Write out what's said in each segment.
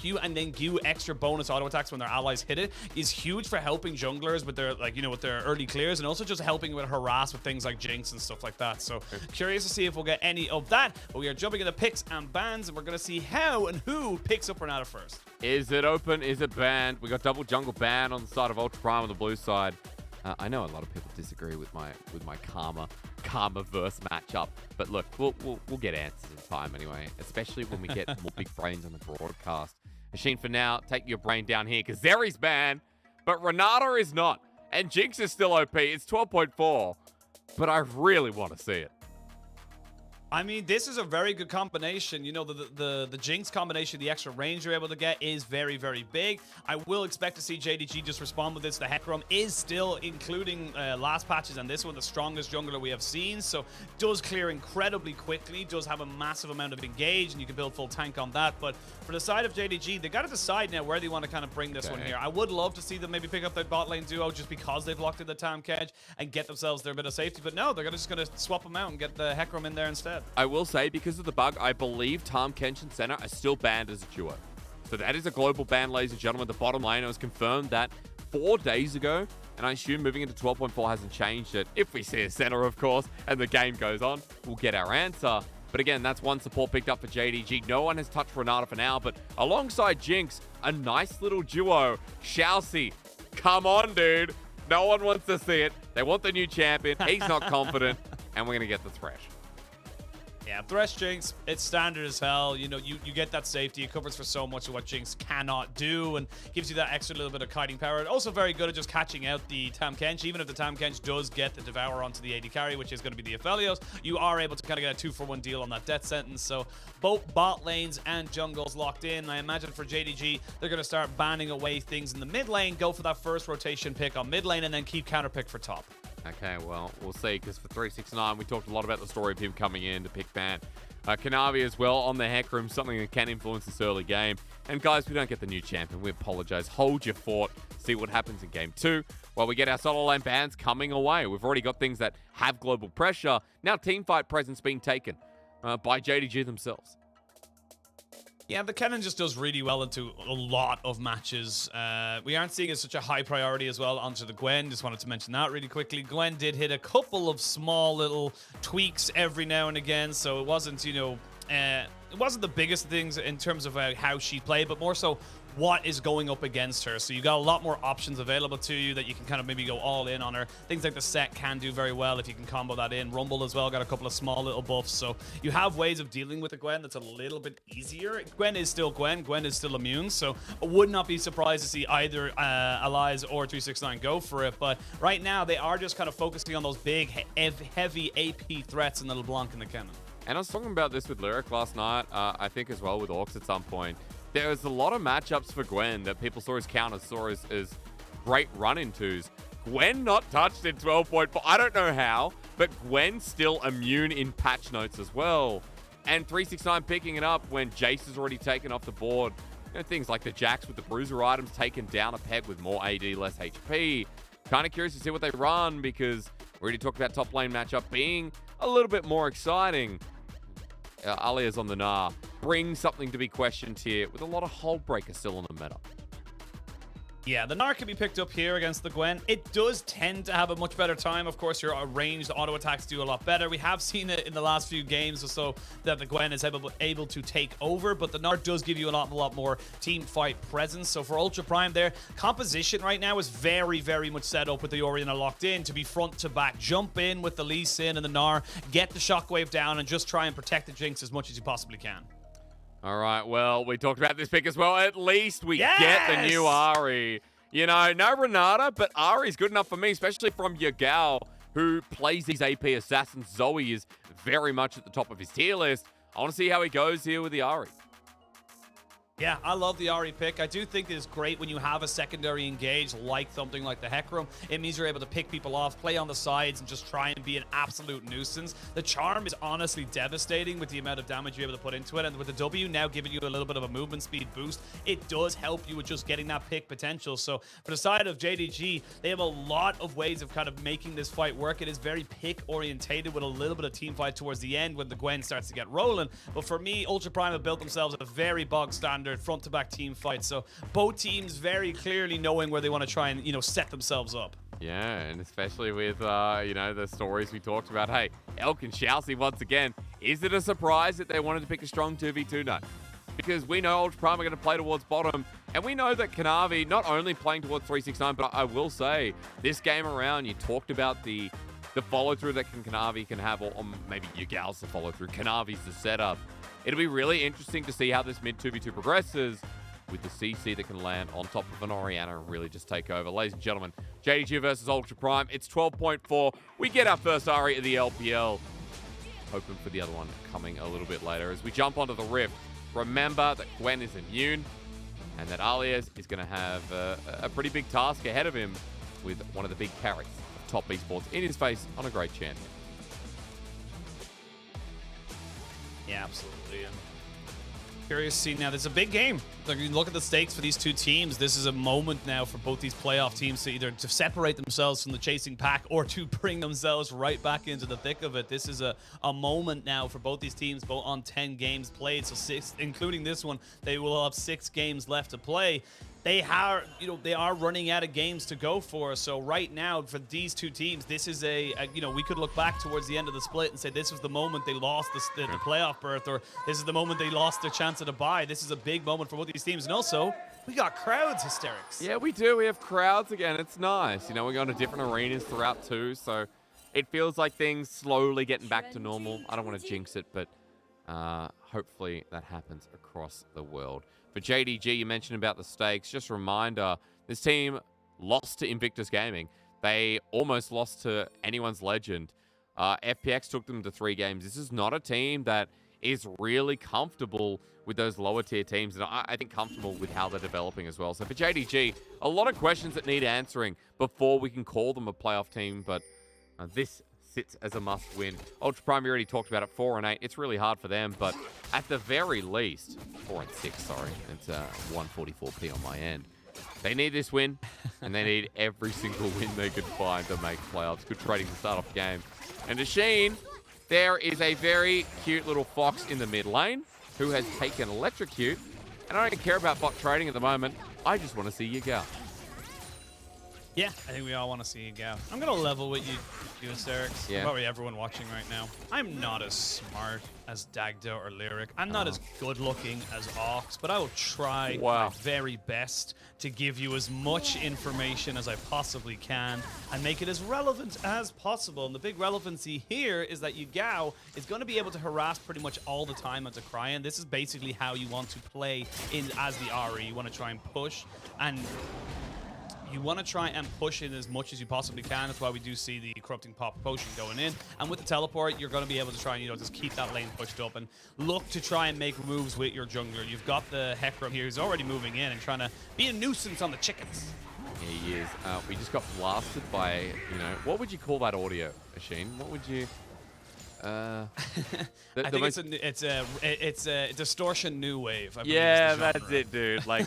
you and then do extra bonus auto attacks when their allies hit it is huge for helping junglers with their, like, you know, with their early clears, and also just helping with harass with things like Jinx and stuff like that. So curious to see if we'll get any of that. But we are jumping into picks and bans, and we're going to see how and who picks up Renata first. Is it open? Is it banned? We got double jungle ban on the side of Ultra Prime on the blue side. I know a lot of people disagree with my Karma verse matchup, but look, we'll get answers in time anyway, especially when we get more big brains on the broadcast. Machine, for now, take your brain down here, because Zeri's banned, but Renata is not, and Jinx is still OP. It's 12.4, but I really want to see it. I mean, this is a very good combination. You know, the Jinx combination, the extra range you're able to get is very, very big. I will expect to see JDG just respond with this. The Hecarim is still, including last patches and this one, the strongest jungler we have seen. So does clear incredibly quickly, does have a massive amount of engage, and you can build full tank on that. But for the side of JDG, they got to decide now where they want to kind of bring this one here. I would love to see them maybe pick up their bot lane duo just because they've locked in the Tahm Kench and get themselves their bit of safety. But no, they're just going to swap them out and get the Hecarim in there instead. I will say, because of the bug, I believe Tahm Kench and Senna are still banned as a duo. So that is a global ban, ladies and gentlemen. The bottom lane, it was confirmed that 4 days ago, and I assume moving into 12.4 hasn't changed it. If we see a Senna, of course, and the game goes on, we'll get our answer. But again, that's one support picked up for JDG. No one has touched Renata for now, but alongside Jinx, a nice little duo. Xiaoxi, come on, dude. No one wants to see it. They want the new champion. He's not confident, and we're going to get the Thresh. Yeah, Thresh Jinx, it's standard as hell. You know, you get that safety. It covers for so much of what Jinx cannot do and gives you that extra little bit of kiting power. Also very good at just catching out the Tahm Kench. Even if the Tahm Kench does get the Devour onto the AD carry, which is going to be the Aphelios, you are able to kind of get a 2-for-1 deal on that death sentence. So both bot lanes and jungles locked in. I imagine for JDG, they're going to start banning away things in the mid lane, go for that first rotation pick on mid lane, and then keep counter pick for top. Okay, well, we'll see, because for 369, we talked a lot about the story of him coming in to pick ban. Kanavi as well on the Hecarim, something that can influence this early game. And guys, we don't get the new champion. We apologize. Hold your fort. See what happens in game 2. While we get our solo lane bans coming away. We've already got things that have global pressure. Now teamfight presence being taken by JDG themselves. Yeah, the Kennen just does really well into a lot of matches. We aren't seeing it as such a high priority as well onto the Gwen. Just wanted to mention that really quickly. Gwen did hit a couple of small little tweaks every now and again, so it wasn't, you know, it wasn't the biggest things in terms of how she played, but more so what is going up against her. So you got a lot more options available to you that you can kind of maybe go all in on her. Things like the set can do very well if you can combo that in. Rumble as well got a couple of small little buffs. So you have ways of dealing with the Gwen that's a little bit easier. Gwen is still Gwen. Gwen is still immune. So I would not be surprised to see either Allies or 369 go for it. But right now they are just kind of focusing on those big, heavy AP threats in the LeBlanc and the Kennen. And I was talking about this with Lyric last night, I think as well with Orcs at some point. There was a lot of matchups for Gwen that people saw as counters, saw as great run-intos. Gwen not touched in 12.4. I don't know how, but Gwen still immune in patch notes as well. And 369 picking it up when Jace is already taken off the board. You know, things like the Jax with the bruiser items taken down a peg with more AD, less HP. Kind of curious to see what they run, because we already talked about top lane matchup being a little bit more exciting. Alia's on the Gnar. Brings something to be questioned here, with a lot of hold breakers still on the meta. Yeah, the Gnar can be picked up here against the Gwen. It does tend to have a much better time. Of course, your ranged auto attacks do a lot better. We have seen it in the last few games or so that the Gwen is able to take over, but the Gnar does give you a lot more team fight presence. So for Ultra Prime there, composition right now is very, very much set up with the Orianna locked in to be front to back. Jump in with the Lee Sin and the Gnar, get the shockwave down, and just try and protect the Jinx as much as you possibly can. All right, well, we talked about this pick as well. At least we get the new Ahri. You know, no Renata, but Ahri's good enough for me, especially from Yagao, who plays these AP assassins. Zoe is very much at the top of his tier list. I want to see how he goes here with the Ahri. Yeah, I love the Ahri pick. I do think it's great when you have a secondary engage like something like the Hecarim. It means you're able to pick people off, play on the sides, and just try and be an absolute nuisance. The Charm is honestly devastating with the amount of damage you're able to put into it, and with the W now giving you a little bit of a movement speed boost, it does help you with just getting that pick potential. So for the side of JDG, they have a lot of ways of kind of making this fight work. It is very pick orientated with a little bit of team fight towards the end when the Gwen starts to get rolling. But for me, Ultra Prime have built themselves a very bog standard standard front-to-back team fight. So both teams very clearly knowing where they want to try and, you know, set themselves up. Yeah, and especially with, you know, the stories we talked about. Hey, Elk and Shousey once again. Is it a surprise that they wanted to pick a strong 2v2? No. Because we know Ultra Prime are going to play towards bottom. And we know that Kanavi not only playing towards 369, but I will say, this game around, you talked about the follow-through that Kanavi can have, or maybe Yugal's the follow-through. Kanavi's the setup. It'll be really interesting to see how this mid 2v2 progresses, with the CC that can land on top of an Orianna and really just take over. Ladies and gentlemen, JDG versus Ultra Prime. It's 12.4. We get our first Ari of the LPL. Hoping for the other one coming a little bit later. As we jump onto the Rift, remember that Gwen is immune and that Alias is going to have a pretty big task ahead of him with one of the big carries of top esports in his face on a great champion. Yeah, absolutely. And curious to see now. There's a big game. Like, you look at the stakes for these two teams. This is a moment now for both these playoff teams to either to separate themselves from the chasing pack or to bring themselves right back into the thick of it. This is a moment now for both these teams, both on 10 games played. So 6, including this one, they will have 6 games left to play. They are, you know, they are running out of games to go for. So right now, for these two teams, this is you know, we could look back towards the end of the split and say this was the moment they lost the playoff berth, or this is the moment they lost their chance at a bye. This is a big moment for both these teams. And also, we got crowds hysterics. Yeah, we do. We have crowds again. It's nice. You know, we're going to different arenas throughout too, so it feels like things slowly getting back to normal. I don't want to jinx it, but hopefully that happens across the world. For JDG, you mentioned about the stakes. Just a reminder, this team lost to Invictus Gaming. They almost lost to anyone's legend. FPX took them to 3 games. This is not a team that is really comfortable with those lower tier teams, and I think comfortable with how they're developing as well. So for JDG, a lot of questions that need answering before we can call them a playoff team, but this sits as a must-win. Ultra Prime, we already talked about it, 4-8. It's really hard for them, but at the very least, 4-6, sorry. It's 144p on my end. They need this win, and they need every single win they could find to make playoffs. Good trading to start off the game. And to Sheen, there is a very cute little fox in the mid lane who has taken Electrocute, and I don't care about bot trading at the moment. I just want to see you go. Yeah, I think we all want to see you go. I'm going to level with you hysterics. Yeah. Probably everyone watching right now. I'm not as smart as Dagda or Lyric. I'm not as good looking as Ox, but I will try my very best to give you as much information as I possibly can and make it as relevant as possible. And the big relevancy here is that Yugao is going to be able to harass pretty much all the time onto Cryan. This is basically how you want to play as the Ari. You want to try and push, and you want to try and push in as much as you possibly can. That's why we do see the Corrupting Pop Potion going in. And with the teleport, you're going to be able to try and, you know, just keep that lane pushed up and look to try and make moves with your jungler. You've got the Hecarim here who's already moving in and trying to be a nuisance on the chickens. Yeah, he is. We just got blasted by, you know, what would you call that audio, Asheen? What would you... I think it's a distortion new wave. Yeah, that's it, dude. Like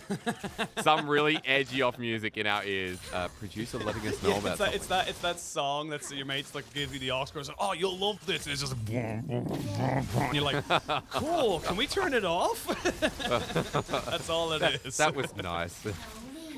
some really edgy off music in our ears. Producer letting us know about something. It's that song that's your mates like give you the Oscars. Like, oh, you'll love this. And it's just and you're like, cool. Can we turn it off? That's all it is. That was nice.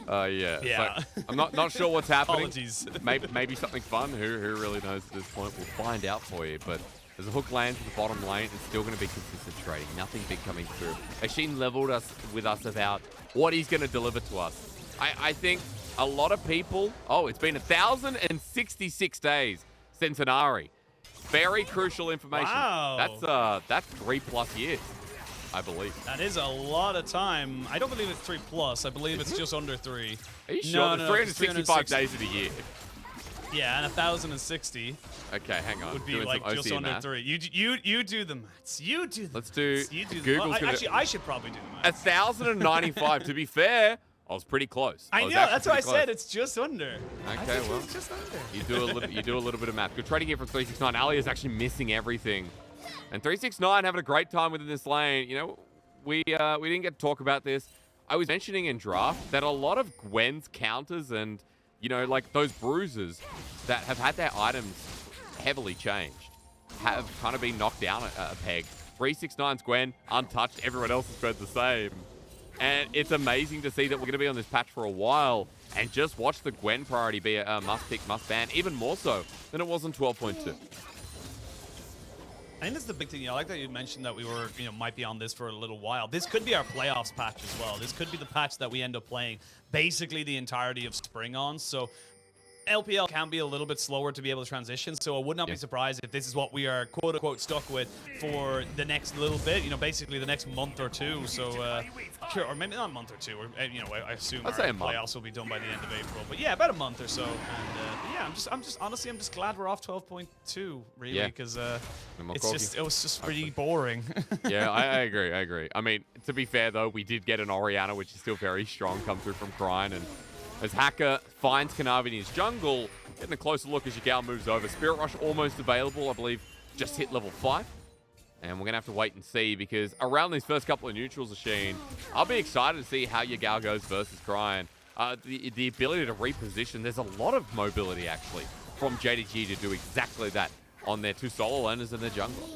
Yeah. Yeah. So I'm not sure what's happening. Apologies. Maybe something fun. Who really knows at this point? We'll find out for you. But as a hook lands to the bottom lane, it's still going to be consistent trading. Nothing big coming through. Asheen leveled with us about what he's going to deliver to us. I think a lot of people... Oh, it's been 1,066 days since an Ari. Very crucial information. Wow. That's 3+ years, I believe. That is a lot of time. I don't believe it's 3+. I believe it's just under 3. Are you sure? No, There's 365 days in a year. Yeah, and 1,060. Okay, hang on. Would be like just under math. 3. You do the maths. You do. Let's do. Google's actually, I should probably do the maths. 1,095. To be fair, I was pretty close. I know. That's why I said it's just under. Okay, well, it's just under. You do a little bit of math. Good trading here from 369. Ali is actually missing everything, and 369 having a great time within this lane. You know, we didn't get to talk about this. I was mentioning in draft that a lot of Gwen's counters and, you know, like those bruises that have had their items heavily changed have kind of been knocked down a peg. 369's Gwen, untouched. Everyone else has been the same. And it's amazing to see that we're going to be on this patch for a while and just watch the Gwen priority be a must-pick, must-ban, even more so than it was in 12.2. I think that's the big thing. I like that you mentioned that we were, might be on this for a little while. This could be our playoffs patch as well. This could be the patch that we end up playing basically the entirety of spring on. So LPL can be a little bit slower to be able to transition, so I would not be surprised if this is what we are quote-unquote stuck with for the next little bit, basically the next month or two. So, sure, or maybe not a month or two. Or, I assume our playoffs will be done by the end of April. But yeah, about a month or so. And yeah, I'm just honestly, I'm just glad we're off 12.2, really, because it was just pretty boring. Yeah, I agree. I mean, to be fair though, we did get an Orianna, which is still very strong, come through from Krine, and as Hacker finds Kanavi in his jungle, getting a closer look as Yagao moves over. Spirit Rush almost available, I believe, just hit level 5. And we're going to have to wait and see, because around these first couple of neutrals, Sheen, I'll be excited to see how Yagao goes versus Krine. The ability to reposition, there's a lot of mobility, actually, from JDG to do exactly that on their 2 solo laners in their jungle.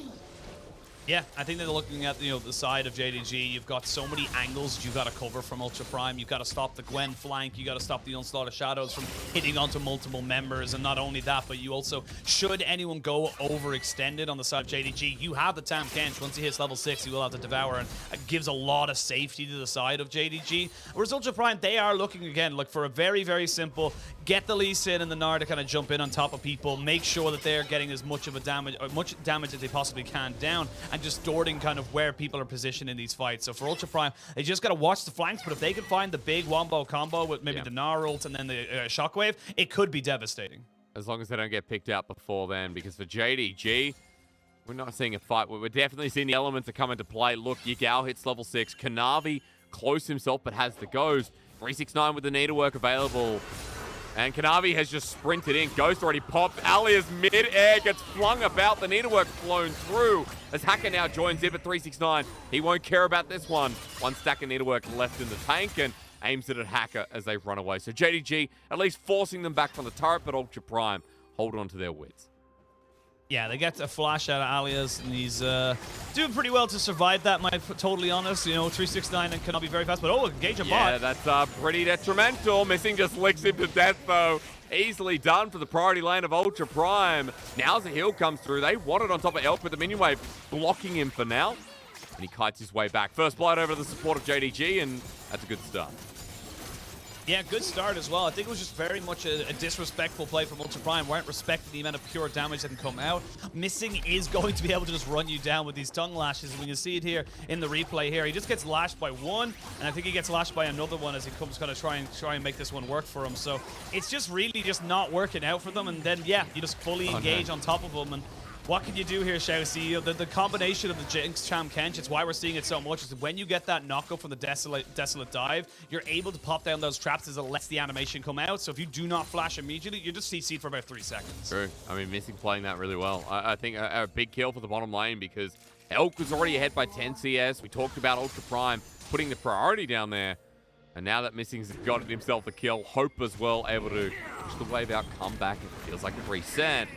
Yeah, I think they're looking at the side of JDG. You've got so many angles you've got to cover from Ultra Prime. You've got to stop the Gwen flank. You got to stop the Onslaught of Shadows from hitting onto multiple members. And not only that, but you also, should anyone go overextended on the side of JDG, you have the Tam Kench. Once he hits level 6, he will have to Devour, and it gives a lot of safety to the side of JDG. Whereas Ultra Prime, they are looking again for a very, very simple, get the Lee Sin and the Gnar to kind of jump in on top of people, make sure that they're getting as much of a damage as they possibly can down, and distorting kind of where people are positioned in these fights. So for Ultra Prime, they just got to watch the flanks, but if they can find the big wombo combo with maybe the Gnar ult and then the Shockwave, it could be devastating. As long as they don't get picked out before then, because for JDG, we're not seeing a fight. We're definitely seeing the elements that come into play. Look, Yagao hits level 6. Kanavi close himself, but has the Ghost. 369 with the needlework available. And Kanavi has just sprinted in. Ghost already popped. Alia's mid-air gets flung about. The needlework flown through. As Hacker now joins in at 369. He won't care about this one. One stack of needlework left in the tank, and aims it at Hacker as they run away. So JDG at least forcing them back from the turret, but Ultra Prime hold on to their wits. Yeah, they get a flash out of Alias, and he's doing pretty well to survive that, totally honest. 369 and cannot be very fast, but engage a bot. Yeah, that's pretty detrimental. Missing just licks him to death, though. Easily done for the priority lane of Ultra Prime. Now as the heal comes through, they want it on top of Elk, with the minion wave blocking him for now. And he kites his way back. First blood over the support of JDG, and that's a good start. Yeah, good start as well. I think it was just very much a disrespectful play from Ultra Prime. Weren't respecting the amount of pure damage that can come out. Missing is going to be able to just run you down with these tongue lashes. We can see it here in the replay here. He just gets lashed by one, and I think he gets lashed by another one as he comes kind of try and make this one work for him. So it's just really just not working out for them. And then, yeah, you just fully engage on top of them. And what can you do here, Shousey? The combination of the Jinx, Tam Kench, it's why we're seeing it so much, is when you get that knockup from the Desolate Dive, you're able to pop down those traps as it lets the animation come out. So if you do not flash immediately, you're just CC'd for about 3 seconds. True. I mean, Missing playing that really well. I think a big kill for the bottom lane, because Elk was already ahead by 10 CS. We talked about Ultra Prime putting the priority down there. And now that Missing's got himself a kill, Hope as well, able to push the wave out, come back. It feels like a reset.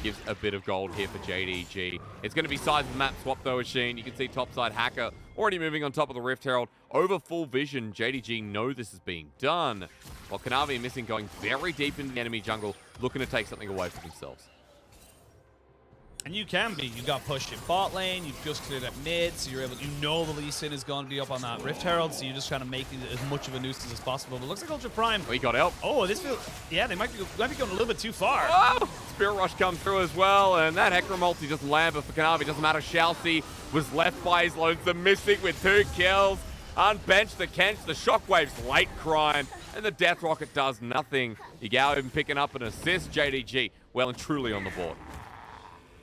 Gives a bit of gold here for JDG. It's going to be size of the map swap though, Sheen. You can see topside Hacker already moving on top of the Rift Herald. Over full vision, JDG know this is being done. While Kanavi and Missing going very deep into the enemy jungle, looking to take something away from themselves. And you can be. You got pushed in bot lane. You've just cleared up mid, so you're able. The Lee Sin is going to be up on that Rift Herald, so you're just trying to make it as much of a nuisance as possible. But it looks like Ultra Prime. We got Elk. Oh, this feels. Yeah, they might be going a little bit too far. Oh, Spirit Rush comes through as well, and that Hecarim multi doesn't land, but for Kanavi, doesn't matter. Shousey was left by his lonesome Missing with 2 kills. Unbenched the Kench, the Shockwave's late Krine, and the Death Rocket does nothing. Yagao even picking up an assist. JDG well and truly on the board.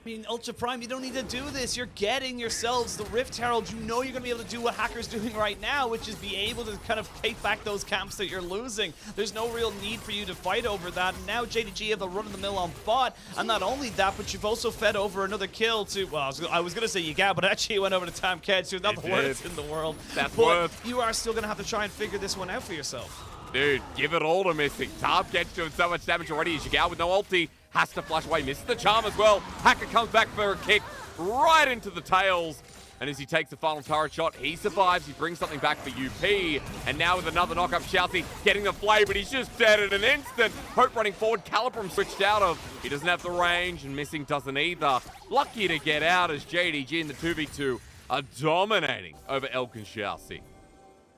I mean, Ultra Prime, you don't need to do this. You're getting yourselves the Rift Herald. You know you're going to be able to do what Hacker's doing right now, which is be able to kind of take back those camps that you're losing. There's no real need for you to fight over that. And now JDG have the run-of-the-mill on bot. And not only that, but you've also fed over another kill to, well, I was going to say Yagao, but actually it went over to Tam Kench, who's not the worst in the world. That's but worth. You are still going to have to try and figure this one out for yourself. Dude, give it all to Missing. Tam Kench doing so much damage already. Yagao with no ulti. Has to flush away, misses the charm as well. Hacker comes back for a kick right into the tails. And as he takes the final turret shot, he survives. He brings something back for UP. And now with another knock-up, Shoutzy getting the play, but he's just dead in an instant. Hope running forward. Calibrum switched out of. He doesn't have the range, and Missing doesn't either. Lucky to get out as JDG in the 2v2 are dominating over Elk and Shoutzy.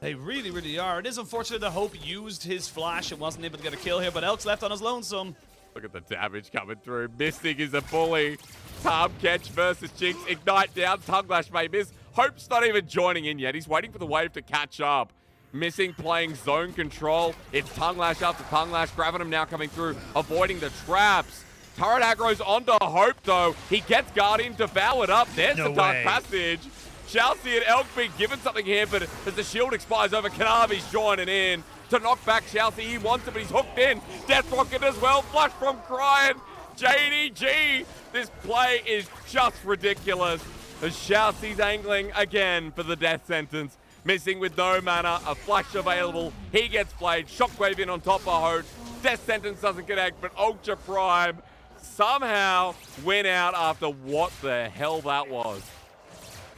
They really, really are. It is unfortunate that Hope used his flash and wasn't able to get a kill here, but Elk's left on his lonesome. Look at the damage coming through. Mystic is a bully. Tom Catch versus Jinx. Ignite down. Tunglash may miss. Hope's not even joining in yet. He's waiting for the wave to catch up. Missing playing zone control. It's Tunglash after Tunglash. Gravitum now coming through, avoiding the traps. Turret aggro's onto Hope, though. He gets Guardian devoured up. There's the Dark Passage. Shoutzy and Elk being given something here, but as the shield expires over, Kanavi's joining in to knock back Shoutzy. He wants it, but he's hooked in. Death Rocket as well. Flush from Crying. JDG. This play is just ridiculous. As Shoutzy's angling again for the death sentence. Missing with no mana. A flash available. He gets played. Shockwave in on top of Hope. Death sentence doesn't connect, but Ultra Prime somehow win out after what the hell that was.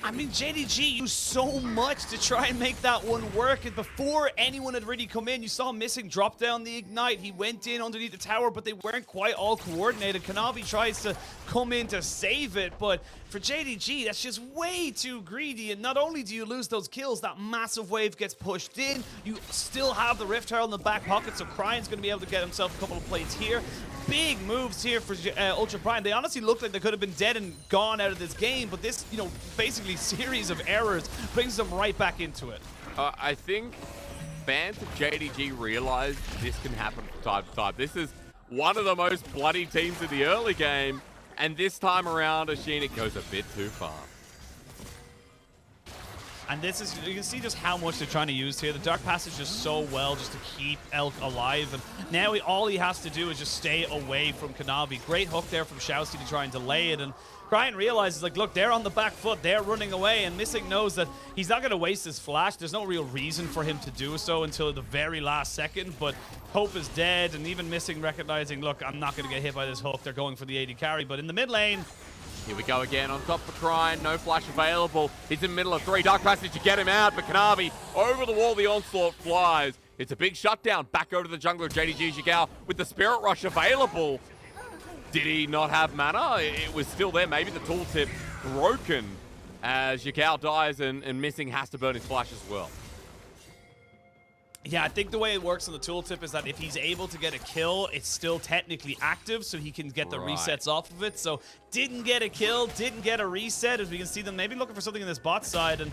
I mean, JDG used so much to try and make that one work. And before anyone had really come in, you saw Missing drop down the Ignite. He went in underneath the tower, but they weren't quite all coordinated. Kanavi tries to come in to save it, but for JDG, that's just way too greedy. And not only do you lose those kills, that massive wave gets pushed in. You still have the Rift Herald in the back pocket, so Crying's going to be able to get himself a couple of plates here. Big moves here for Ultra Prime. They honestly looked like they could have been dead and gone out of this game, but this, basically series of errors brings them right back into it. I think fans of JDG realize this can happen from time to time. This is one of the most bloody teams in the early game, and this time around, Ashin, it goes a bit too far. And this is, you can see just how much they're trying to use here. The Dark Passage is so well just to keep Elk alive. And now all he has to do is just stay away from Kanavi. Great hook there from Shoutzy to try and delay it. And Crying realizes, like, look, they're on the back foot. They're running away. And Missing knows that he's not going to waste his flash. There's no real reason for him to do so until the very last second. But Hope is dead. And even Missing recognizing, look, I'm not going to get hit by this hook. They're going for the AD carry. But in the mid lane, here we go again on top for Crying. No flash available. He's in the middle of 3. Dark Passage to get him out, but Kanavi over the wall. The onslaught flies. It's a big shutdown. Back over to the jungler. JDG-Game1 with the Spirit Rush available. Did he not have mana? It was still there. Maybe the tooltip broken as Game1 dies and Missing has to burn his flash as well. Yeah, I think the way it works on the tooltip is that if he's able to get a kill, it's still technically active, so he can get the resets off of it. So didn't get a kill, didn't get a reset, as we can see them maybe looking for something in this bot side. And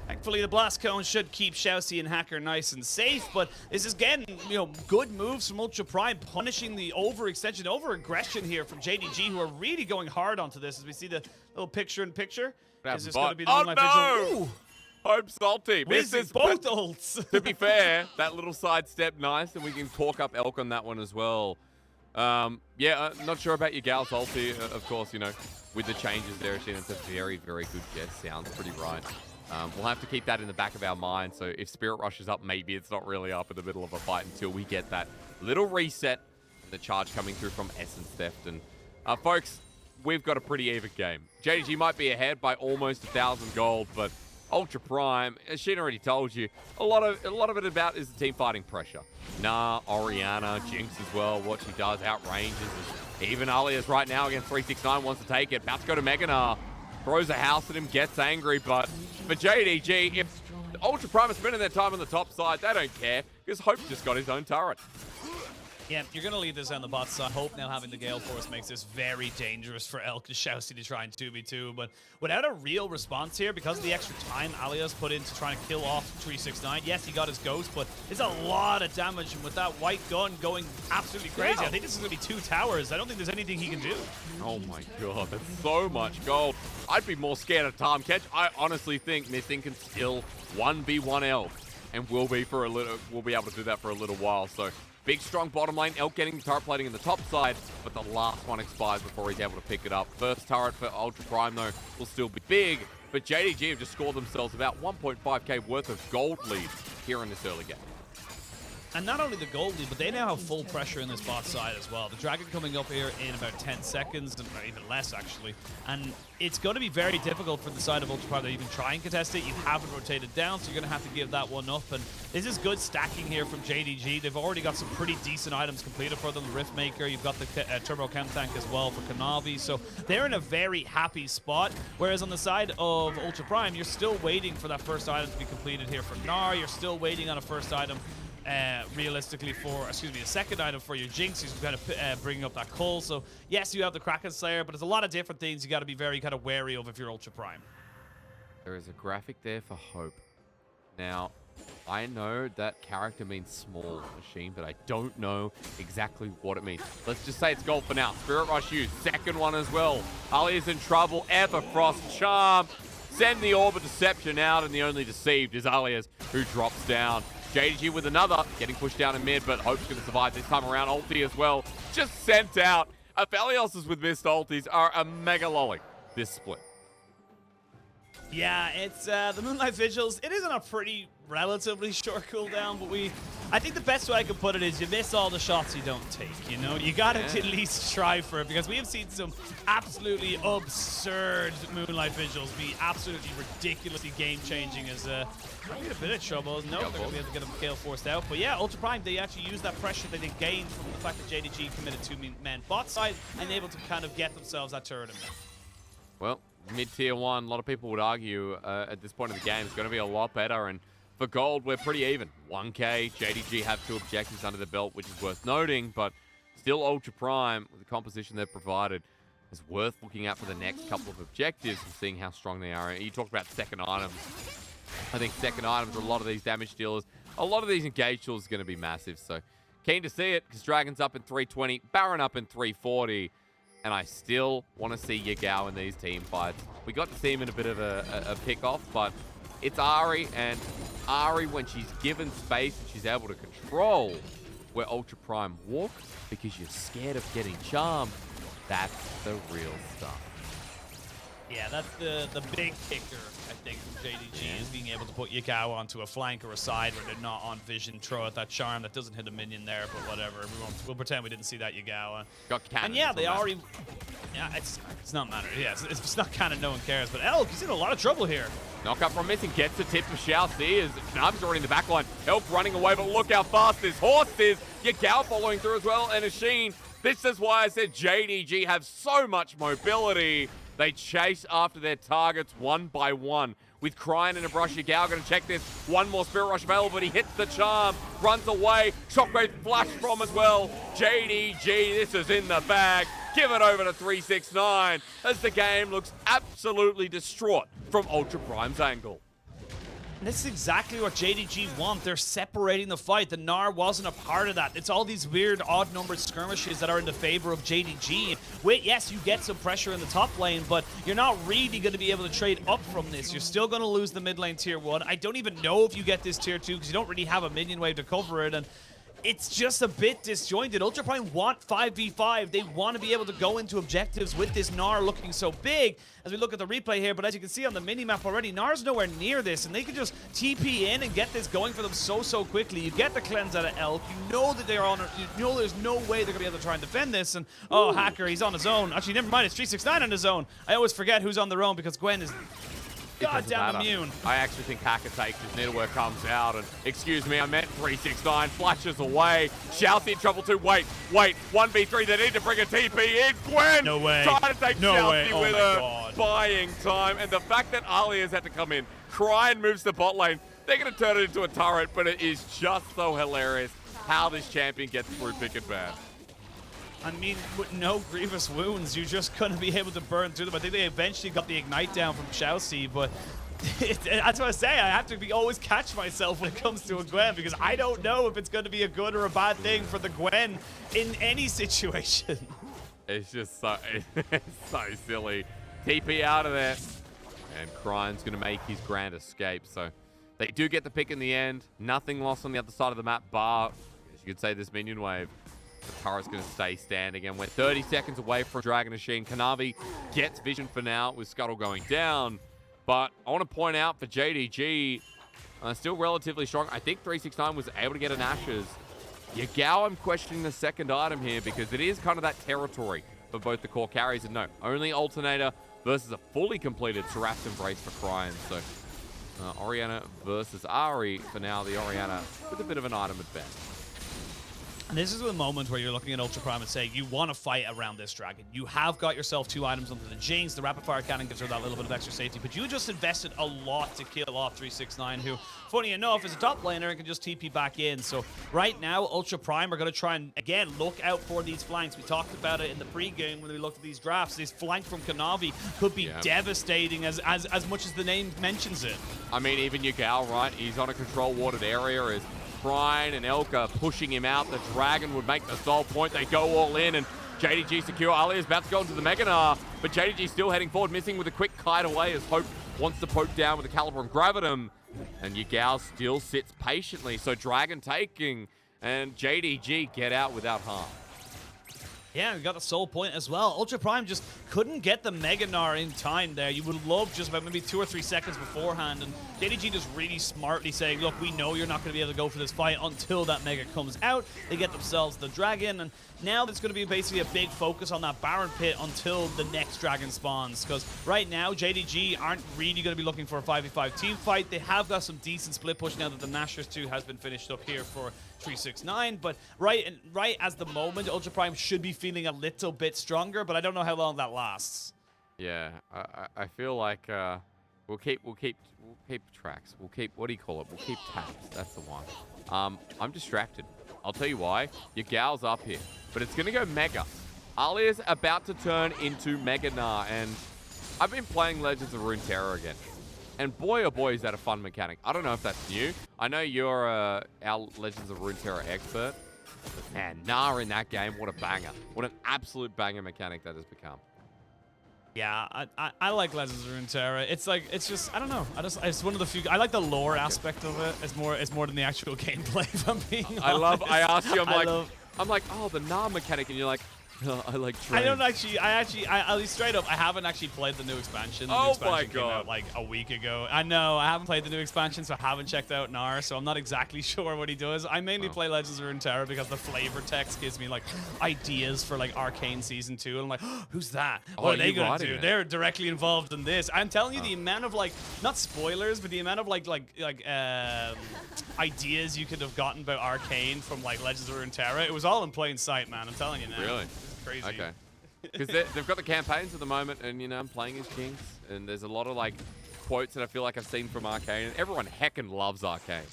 thankfully, the Blast Cone should keep Shoutzy and Hacker nice and safe. But this is, again, good moves from Ultra Prime, punishing the overextension, over-aggression here from JDG, who are really going hard onto this. As we see the little picture-in-picture. Is this going to be the Moonlight Vigil? Ooh. Hope salty. Misses both ults. To be fair, that little sidestep nice, and we can talk up Elk on that one as well. Yeah, not sure about your Gal's ulti, of course, with the changes there. It's a very, very good guess. Sounds pretty right. We'll have to keep that in the back of our mind. So if Spirit rushes up, maybe it's not really up in the middle of a fight until we get that little reset and the charge coming through from Essence Theft. And folks, we've got a pretty even game. JDG might be ahead by almost 1,000 gold, but Ultra Prime, as Sheen already told you, a lot of it about is the team fighting pressure. Orianna, Jinx as well, what she does, outranges. Even Alias right now against 369 wants to take it. About to go to Meganar. Throws a house at him, gets angry, but for JDG, if Ultra Prime is spending their time on the top side, they don't care, because Hope just got his own turret. Yeah, you're going to leave this on the bot side. Hope now having the Gale Force makes this very dangerous for Elk and Shoutzy to try and 2v2. But without a real response here, because of the extra time Alias put into trying to kill off 369, yes, he got his ghost, but it's a lot of damage. And with that white gun going absolutely crazy, I think this is going to be 2 towers. I don't think there's anything he can do. Oh my god, that's so much gold. I'd be more scared of Tom Catch. I honestly think Missing can still 1v1 Elk, and we'll be able to do that for a little while. So big, strong bottom lane. Elk getting turret plating in the top side, but the last one expires before he's able to pick it up. First turret for Ultra Prime, though, will still be big, but JDG have just scored themselves about 1.5k worth of gold lead here in this early game. And not only the goldie, but they now have full pressure in this bot side as well. The Dragon coming up here in about 10 seconds, or even less actually. And it's going to be very difficult for the side of Ultra Prime to even try and contest it. You haven't rotated down, so you're going to have to give that one up. And this is good stacking here from JDG. They've already got some pretty decent items completed for them. The Rift Maker, you've got the Turbo Chem Tank as well for Kanavi. So they're in a very happy spot. Whereas on the side of Ultra Prime, you're still waiting for that first item to be completed here for Gnar. You're still waiting on a first item realistically for, a second item for your Jinx. He's kind of bringing up that Cull. So yes, you have the Kraken Slayer, but there's a lot of different things you got to be very kind of wary of if you're Ultra Prime. There is a graphic there for Hope. Now, I know that character means small machine, but I don't know exactly what it means. Let's just say it's gold for now. Spirit Rush used, second one as well. Alia's in trouble, Everfrost Charm. Send the Orb of Deception out, and the only deceived is Alias, who drops down. JDG with another, getting pushed down in mid, but Hope's going to survive this time around. Ulti as well, just sent out. Aphelios's with missed ultis are a mega lolly this split. Yeah, it's the Moonlight Vigils. It isn't a pretty relatively short cooldown, but I think the best way I could put it is you miss all the shots you don't take, you know? You gotta at least try for it, because we have seen some absolutely absurd Moonlight Vigils be absolutely ridiculously game-changing as might be a bit of trouble. No, they're gonna be able to get them Gale forced out. But yeah, Ultra Prime, they actually use that pressure that they gained from the fact that JDG committed 2-man bot side and able to kind of get themselves that turret in there. Well, mid-tier 1, a lot of people would argue at this point of the game, it's going to be a lot better. And for gold, we're pretty even. 1K, JDG have 2 objectives under the belt, which is worth noting. But still Ultra Prime, with the composition they've provided, is worth looking at for the next couple of objectives and seeing how strong they are. You talked about second items. I think second items are a lot of these damage dealers. A lot of these engage tools are going to be massive. So keen to see it, because Dragon's up in 320, Baron up in 340. And I still want to see Yagao in these team fights. We got to see him in a bit of a pick-off, but it's Ahri, and Ahri, when she's given space and she's able to control where Ultra Prime walk, because you're scared of getting charmed, that's the real stuff. Yeah, that's the big kicker, I think, from JDG, is being able to put Yagao onto a flank or a side where they're not on vision, throw out that charm that doesn't hit a minion there, but whatever. We'll pretend we didn't see that Yagao. Got cannon. And yeah, they already... Yeah, it's not matter. Yeah, it's not canon, no one cares. But Elk, he's in a lot of trouble here. Knockup from missing, gets the tip for Xiao Si as Knavi's already in the back line. Elk running away, but look how fast this horse is. Yagao following through as well, and Ashin. This is why I said JDG have so much mobility. They chase after their targets one by one. With Cryin and a brush, Yagao going to check this. One more Spirit Rush available, but he hits the charm, runs away. Shockwave flash from as well. JDG, this is in the bag. Give it over to 369 as the game looks absolutely distraught from Ultra Prime's angle. And this is exactly what JDG want. They're separating the fight. The Gnar wasn't a part of that. It's all these weird odd-numbered skirmishes that are in the favor of JDG. Wait, yes, you get some pressure in the top lane, but you're not really going to be able to trade up from this. You're still going to lose the mid lane tier 1. I don't even know if you get this tier 2 because you don't really have a minion wave to cover it. And it's just a bit disjointed. Ultra Prime want 5v5. They want to be able to go into objectives with this Gnar looking so big as we look at the replay here. But as you can see on the minimap already, Gnar's nowhere near this, and they can just TP in and get this going for them so quickly. You get the cleanse out of Elk. You know that they're on. You know there's no way they're going to be able to try and defend this. And oh, Hacker, he's on his own. Actually, never mind. It's 369 on his own. I always forget who's on their own because Gwen is goddamn immune. I actually think Hacker takes his Needlework comes out and, excuse me, I meant 369, flashes away. Xiao in trouble too. Wait, 1v3, they need to bring a TP in. Gwen! No way. Trying to take Xiao Oh with her, buying time. And the fact that Alia's had to come in, Cryin moves the bot lane. They're going to turn it into a turret, but it is just so hilarious how this champion gets through pick and ban. I mean, with no grievous wounds, you're just going to be able to burn through them. I think they eventually got the ignite down from Xiao Si, but that's what I say. I have to always catch myself when it comes to a Gwen because I don't know if it's going to be a good or a bad thing for the Gwen in any situation. It's just so, it's so silly. TP out of there. And Cryin's going to make his grand escape. So they do get the pick in the end. Nothing lost on the other side of the map, bar, as you could say, this minion wave. The turret's going to stay standing, and we're 30 seconds away from Dragon Machine. Kanavi gets vision for now with Scuttle going down. But I want to point out for JDG, Still relatively strong. I think 369 was able to get an Ashes. Yagao, I'm questioning the second item here because it is kind of that territory for both the core carries. And no, only Alternator versus a fully completed Seraph's Embrace for Cryon. So Orianna versus Ari for now. The Orianna with a bit of an item advantage. And this is the moment where you're looking at Ultra Prime and saying, you want to fight around this dragon. You have got yourself 2 items under the Jinx. The Rapid Fire Cannon gives her that little bit of extra safety, but you just invested a lot to kill off 369, who, funny enough, is a top laner and can just TP back in. So right now, Ultra Prime are going to try and, again, look out for these flanks. We talked about it in the pregame when we looked at these drafts. This flank from Kanavi could be devastating as much as the name mentions it. I mean, even Yagao, right? He's on a control-warded area. Is Prine and Elka pushing him out. The Dragon would make the soul point. They go all in, and JDG secure. Ali is about to go into the Meganar, but JDG still heading forward, missing with a quick kite away as Hope wants to poke down with the Caliber and Gravitum. And Yagao still sits patiently. So Dragon taking, and JDG get out without harm. Yeah, we got the soul point as well. Ultra Prime just couldn't get the Meganar in time there. You would love just about maybe 2 or 3 seconds beforehand. And JDG just really smartly saying, look, we know you're not going to be able to go for this fight until that Mega comes out. They get themselves the Dragon. And now there's going to be basically a big focus on that Baron pit until the next Dragon spawns. Because right now, JDG aren't really going to be looking for a 5v5 team fight. They have got some decent split push now that the Nashers 2 has been finished up here for 369. But right as the moment, Ultra Prime should be feeling a little bit stronger, but I don't know how long that lasts. Yeah, I feel like we'll keep tracks. We'll keep, what do you call it? We'll keep tabs. That's the one. I'm distracted. I'll tell you why. Yagao's up here, but it's gonna go Mega. Alia's about to turn into Meganar, and I've been playing Legends of Runeterra again. And boy, oh boy, is that a fun mechanic. I don't know if that's new. I know you're our Legends of Runeterra expert. But man, Gnar in that game, what a banger. What an absolute banger mechanic that has become. Yeah, I like Legends of Runeterra. It's like, it's just, I don't know. It's one of the few, I like the lore aspect of it. It's more than the actual gameplay, if I'm being honest. I asked you, I'm like, oh, the Gnar mechanic, and you're like, no, I like train. I'll be straight up, I haven't actually played the new expansion. The new expansion came out like a week ago. I know, I haven't played the new expansion, so I haven't checked out Gnar, so I'm not exactly sure what he does. I mainly play Legends of Runeterra because the flavor text gives me like ideas for like Arcane Season 2, and I'm like, oh, who's that? What are they gonna do? They're directly involved in this. I'm telling you, the amount of like, not spoilers, but the amount of like ideas you could have gotten about Arcane from like Legends of Runeterra, it was all in plain sight, man. I'm telling you now. Really? Crazy. Okay. Because they've got the campaigns at the moment, and you know, I'm playing as Jinx, and there's a lot of like quotes that I feel like I've seen from Arcane, and everyone heckin' loves Arcane.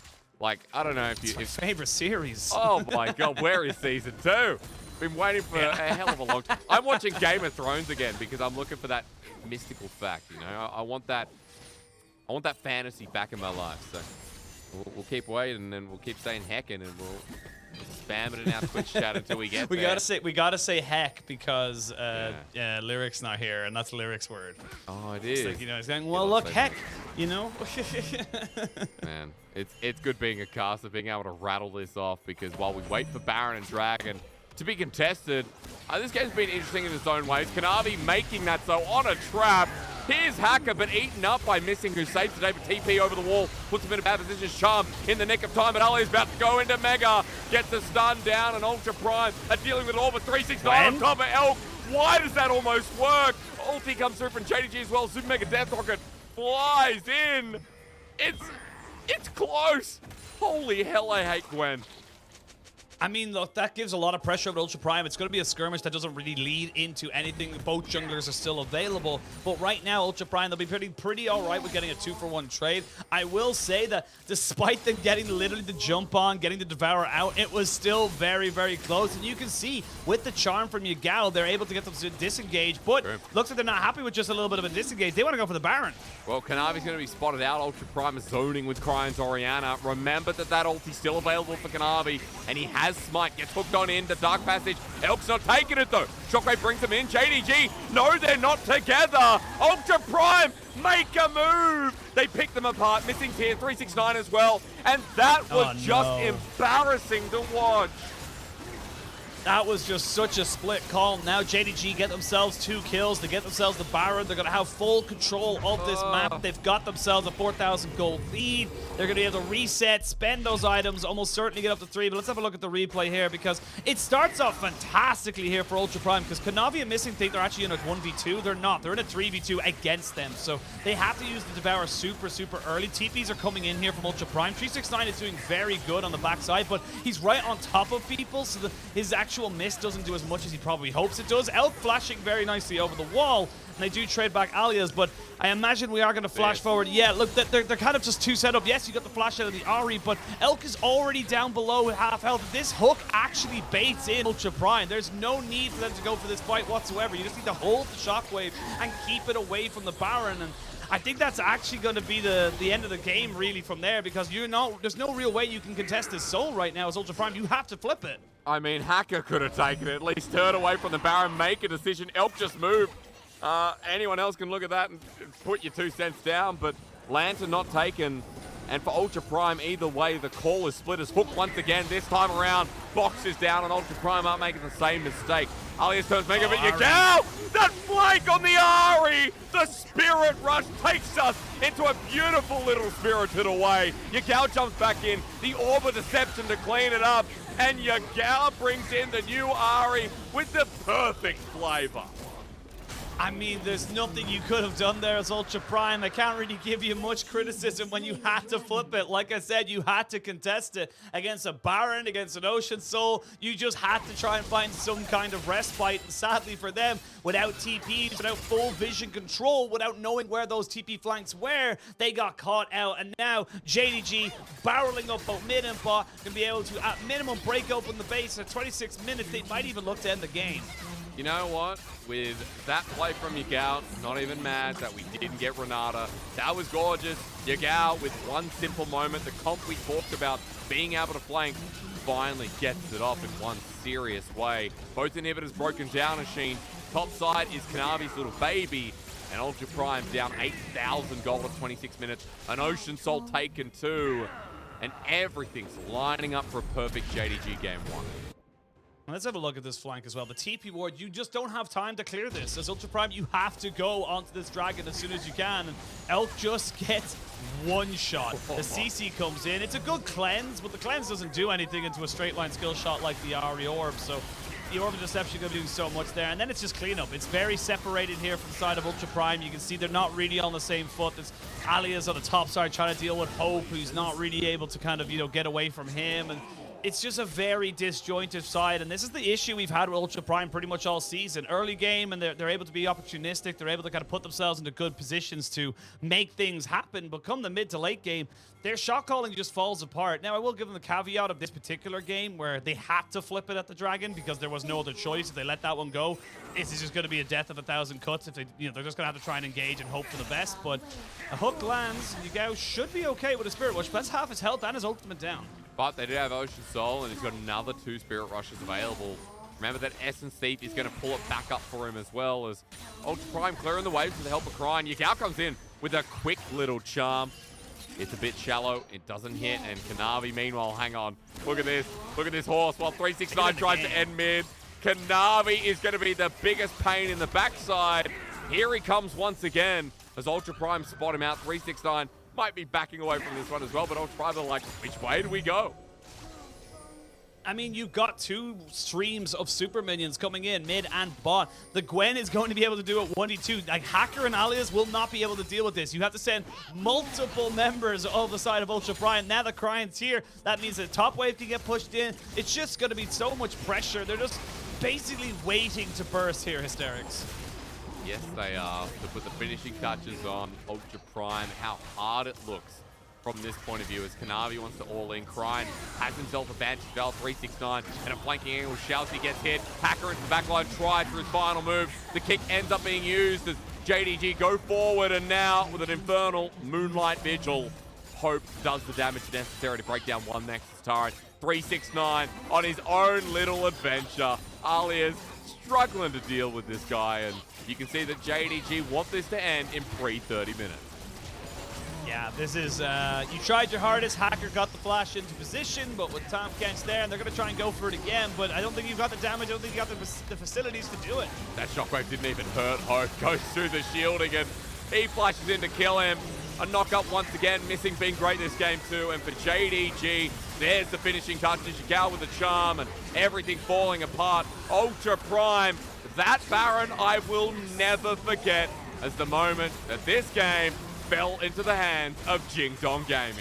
Like, I don't know if you... It's my favorite series. Oh my god, where is season 2? Been waiting for a hell of a long time. I'm watching Game of Thrones again because I'm looking for that mystical fact, you know? I want that fantasy back in my life, so we'll keep waiting, and we'll keep saying heckin', and we'll spam it in our Twitch chat until we get there. We gotta say heck because Lyric's not here, and that's Lyric's word. Oh, it is. It's like, you know, he's going, well, look, heck, you know. Man, it's good being a caster, being able to rattle this off, because while we wait for Baron and Dragon to be contested, this game's been interesting in its own ways. Kanavi making that so on a trap. Here's Hacker, but eaten up by missing, who saves today, but TP over the wall, puts him in a bad position. Charm in the nick of time, but Ali is about to go into Mega, gets the stun down, and Ultra Prime are dealing with it all, but 369 on top of Elk. Why does that almost work? Ulti comes through from JDG as well. Super Mega Death Rocket flies in. It's close. Holy hell, I hate Gwen. I mean, look, that gives a lot of pressure over Ultra Prime. It's going to be a skirmish that doesn't really lead into anything. Both junglers are still available. But right now, Ultra Prime, they'll be pretty all right with getting a 2-for-1 trade. I will say that despite them getting literally the jump on, getting the Devourer out, it was still very, very close. And you can see, with the charm from Yagao, they're able to get them to disengage. But looks like they're not happy with just a little bit of a disengage. They want to go for the Baron. Well, Kanavi's going to be spotted out. Ultra Prime is zoning with Cryon's Orianna. Remember that ulti's still available for Kanavi, and he has Smite, gets hooked on in the Dark Passage. Elk's not taking it though. Shockwave brings him in. JDG, no, they're not together. Ultra Prime, make a move. They pick them apart, missing tier 369 as well. And that was just embarrassing to watch. That was just such a split call. Now JDG get themselves 2 kills. They get themselves the Baron. They're going to have full control of this map. They've got themselves a 4,000 gold lead. They're going to be able to reset, spend those items, almost certainly get up to 3. But let's have a look at the replay here because it starts off fantastically here for Ultra Prime because Kanavi and Missing think they're actually in a 1v2. They're not. They're in a 3v2 against them. So they have to use the Devour super early. TPs are coming in here from Ultra Prime. 369 is doing very good on the backside, but he's right on top of people, so his actual miss doesn't do as much as he probably hopes it does. Elk flashing very nicely over the wall, and they do trade back alias, but I imagine we are going to flash forward. Yeah, look, they're kind of just too set up. Yes, you got the flash out of the Ari, but Elk is already down below half health. This hook actually baits in Ultra Prime. There's no need for them to go for this fight whatsoever. You just need to hold the shockwave and keep it away from the Baron, and I think that's actually going to be the end of the game, really, from there, because there's no real way you can contest this soul right now as Ultra Prime. You have to flip it. I mean, Hacker could have taken it, at least turn away from the Baron, make a decision. Elk just moved. Anyone else can look at that and put your 2 cents down, but Lantern not taken. And for Ultra Prime, either way, the call is split as Hook once again. This time around, Box is down, and Ultra Prime aren't making the same mistake. Alias turns Mega, but Yagao! That flank on the Ari! The Spirit Rush takes us into a beautiful little spirited away. Yagao jumps back in, the Orb of Deception to clean it up, and Yagao brings in the new Ari with the perfect flavor. I mean, there's nothing you could have done there as Ultra Prime. I can't really give you much criticism when you had to flip it. Like I said, you had to contest it against a Baron, against an Ocean Soul. You just had to try and find some kind of respite. And sadly for them, without TPs, without full vision control, without knowing where those TP flanks were, they got caught out. And now JDG barreling up both mid and bot can be able to, at minimum, break open the base. At 26 minutes, they might even look to end the game. You know what? With that play from Yagao, not even mad that we didn't get Renata. That was gorgeous. Yagao, with one simple moment, the comp we talked about, being able to flank, finally gets it off in one serious way. Both inhibitors broken down a Sheen. Top side is Kanavi's little baby, and Ultra Prime down 8,000 gold at 26 minutes. An Ocean Soul taken too, and everything's lining up for a perfect JDG-Game1. Let's have a look at this flank as well. The TP ward, you just don't have time to clear this. As Ultra Prime, you have to go onto this dragon as soon as you can. And Elk just gets one shot. The CC comes in. It's a good cleanse, but the cleanse doesn't do anything into a straight line skill shot like the Ari Orb. So the Orb of Deception going to do so much there. And then it's just cleanup. It's very separated here from the side of Ultra Prime. You can see they're not really on the same foot. There's Alias on the top side trying to deal with Hope, who's not really able to kind of, get away from him. And it's just a very disjointed side, and this is the issue we've had with Ultra Prime pretty much all season. Early game, and they're able to be opportunistic. They're able to kind of put themselves into good positions to make things happen. But come the mid to late game, their shot calling just falls apart. Now, I will give them the caveat of this particular game where they had to flip it at the Dragon because there was no other choice. If they let that one go, this is just going to be a death of 1,000 cuts. If they, they're just going to have to try and engage and hope for the best. But a hook lands, and Yagao should be okay with a Spirit Rush. That's half his health and his ultimate down. But they do have Ocean Soul, and he's got another 2 Spirit Rushes available. Remember that Essence Thief is going to pull it back up for him as well, as Ultra Prime clearing the waves with the help of Crying. Yagao comes in with a quick little charm. It's a bit shallow. It doesn't hit, and Kanavi, meanwhile, hang on. Look at this. Look at this horse while 369 tries to end mid. Kanavi is going to be the biggest pain in the backside. Here he comes once again as Ultra Prime spot him out. 369 might be backing away from this one as well, but Ultra Prime are like, which way do we go? I mean, you've got 2 streams of super minions coming in, mid and bot. The Gwen is going to be able to do it 1v2. Like, Hacker and Alias will not be able to deal with this. You have to send multiple members of the side of Ultra Prime. Now the Crying's here. That means that top wave can get pushed in. It's just going to be so much pressure. They're just basically waiting to burst here, Hysterics. Yes, they are. To put the finishing touches on Ultra Prime, how hard it looks from this point of view as Kanavi wants to all-in. Crying has himself a Banshee Val 369 and a flanking angle. Shouty gets hit. Hacker into the backline, tries for his final move. The kick ends up being used as JDG go forward, and now with an Infernal Moonlight Vigil, Hope does the damage necessary to break down one Nexus turret. 369 on his own little adventure. Alias struggling to deal with this guy, and you can see that JDG want this to end in pre-30 minutes. Yeah, this is, you tried your hardest, Hacker got the flash into position, but with time counts there, and they're going to try and go for it again, but I don't think you've got the damage, I don't think you got the facilities to do it. That shockwave didn't even hurt Hope. Goes through the shielding and he flashes in to kill him. A knock-up once again, Missing being great this game too, and for JDG, there's the finishing touch. Nishikawa with the charm and everything falling apart. Ultra Prime, that Baron I will never forget as the moment that this game fell into the hands of Jingdong Gaming.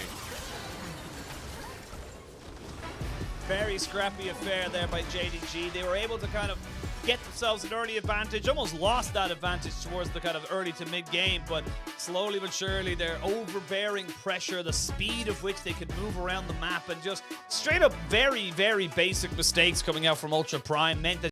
Very scrappy affair there by JDG. They were able to kind of get themselves an early advantage, almost lost that advantage towards the kind of early to mid game, but slowly but surely their overbearing pressure, the speed of which they could move around the map, and just straight up very, very basic mistakes coming out from Ultra Prime meant that